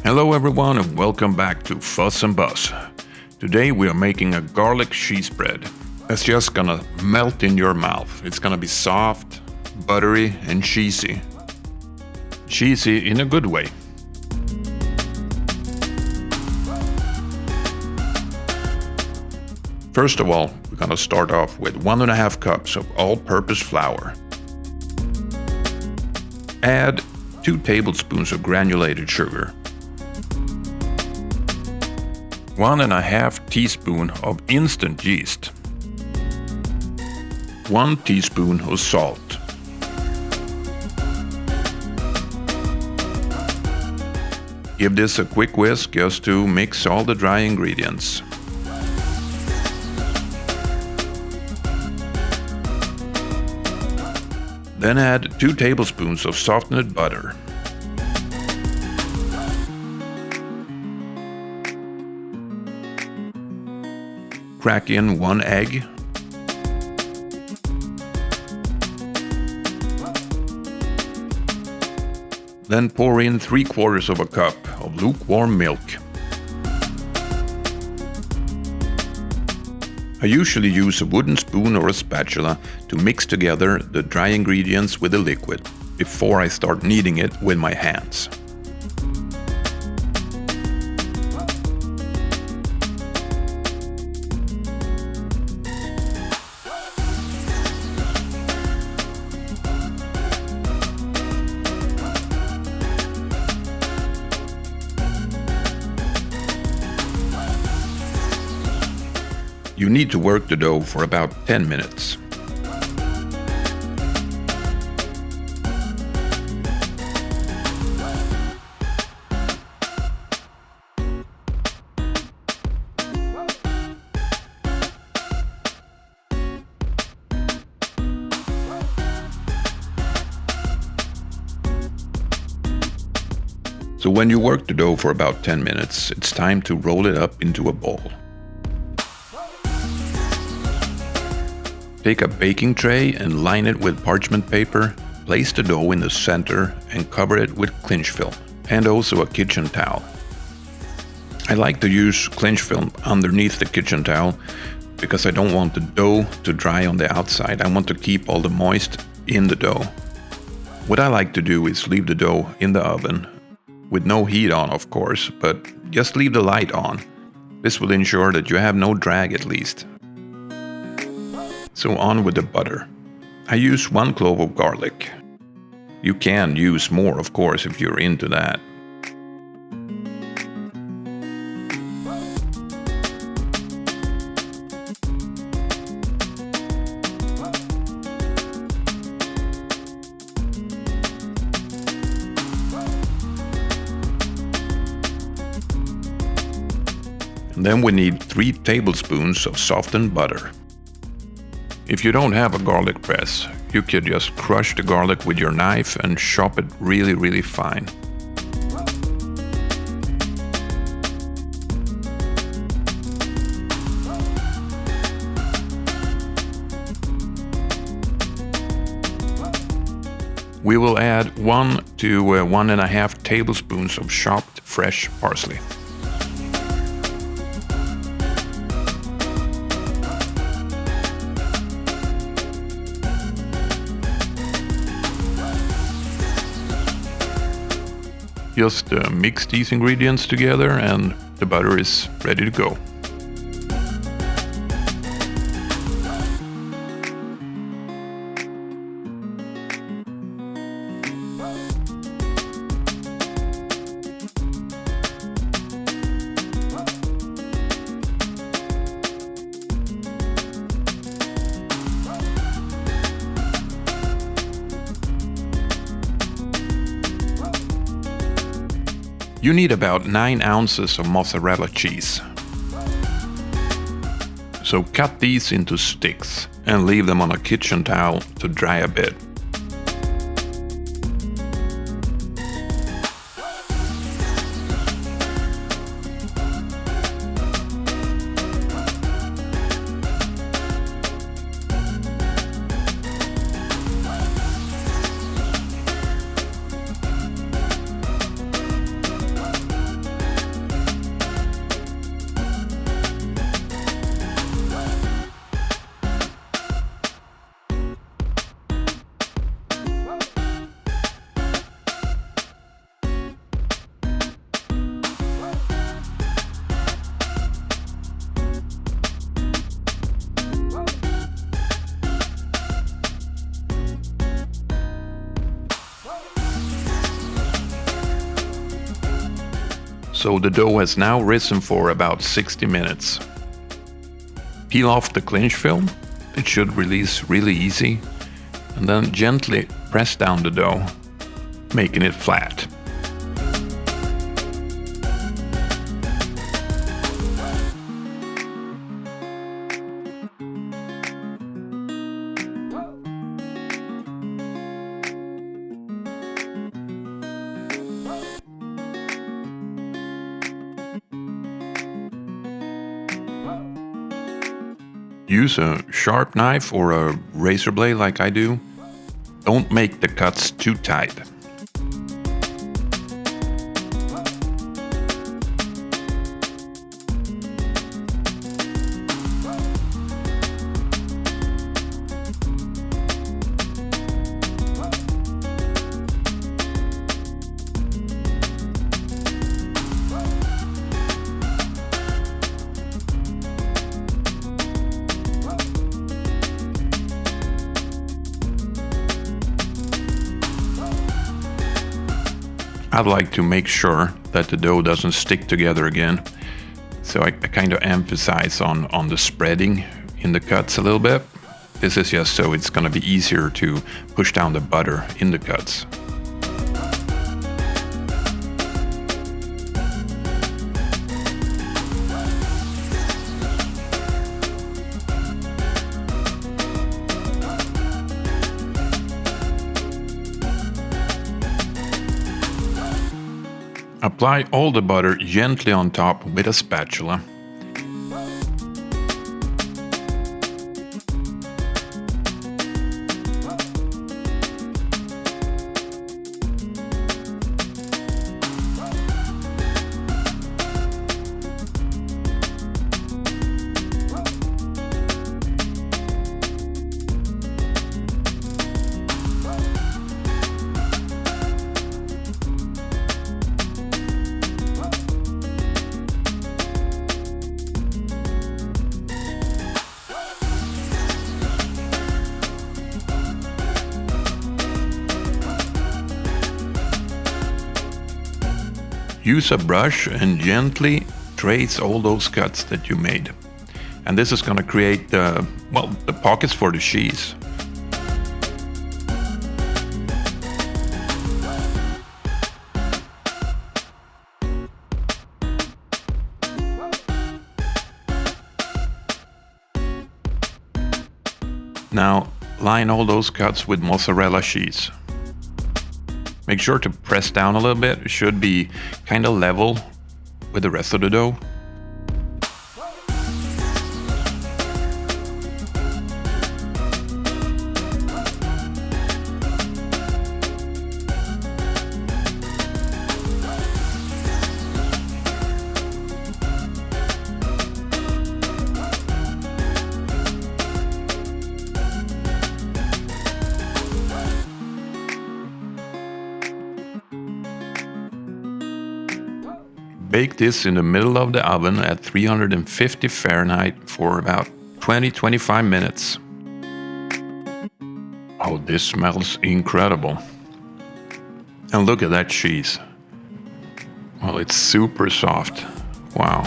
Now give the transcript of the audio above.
Hello everyone and welcome back to Fuzz and Buzz. Today we are making a garlic cheese bread. It's just gonna melt in your mouth. It's gonna be soft, buttery and cheesy. Cheesy in a good way. First of all, we're gonna start off with 1.5 cups of all-purpose flour. Add 2 tablespoons of granulated sugar. 1.5 teaspoon of instant yeast. 1 teaspoon of salt. Give this a quick whisk just to mix all the dry ingredients. Then add 2 tablespoons of softened butter. Crack in 1 egg. Then pour in 3/4 of a cup of lukewarm milk. I usually use a wooden spoon or a spatula to mix together the dry ingredients with the liquid before I start kneading it with my hands. You need to work the dough for about 10 minutes. So when you work the dough for about 10 minutes, it's time to roll it up into a ball. Take a baking tray and line it with parchment paper, place the dough in the center and cover it with cling film and also a kitchen towel. I like to use cling film underneath the kitchen towel because I don't want the dough to dry on the outside. I want to keep all the moist in the dough. What I like to do is leave the dough in the oven with no heat on, of course, but just leave the light on. This will ensure that you have no drag at least. So on with the butter. I use 1 clove of garlic. You can use more, of course, if you're into that. And then we need 3 tablespoons of softened butter. If you don't have a garlic press, you could just crush the garlic with your knife and chop it really fine. We will add 1 to 1.5 tablespoons of chopped fresh parsley. Just mix these ingredients together and the butter is ready to go. You need about 9 ounces of mozzarella cheese. So cut these into sticks and leave them on a kitchen towel to dry a bit. So the dough has now risen for about 60 minutes. Peel off the clinch film. It should release really easy. And then gently press down the dough, making it flat. Use a sharp knife or a razor blade like I do. Don't make the cuts too tight. I'd like to make sure that the dough doesn't stick together again. So I kind of emphasize on the spreading in the cuts a little bit. This is just so it's going to be easier to push down the butter in the cuts. Apply all the butter gently on top with a spatula. Use a brush and gently trace all those cuts that you made. And this is going to create the pockets for the cheese. Now line all those cuts with mozzarella cheese. Make sure to press down a little bit. It should be kind of level with the rest of the dough. Bake this in the middle of the oven at 350 Fahrenheit for about 20-25 minutes. Oh, this smells incredible. And look at that cheese. Well, it's super soft. Wow.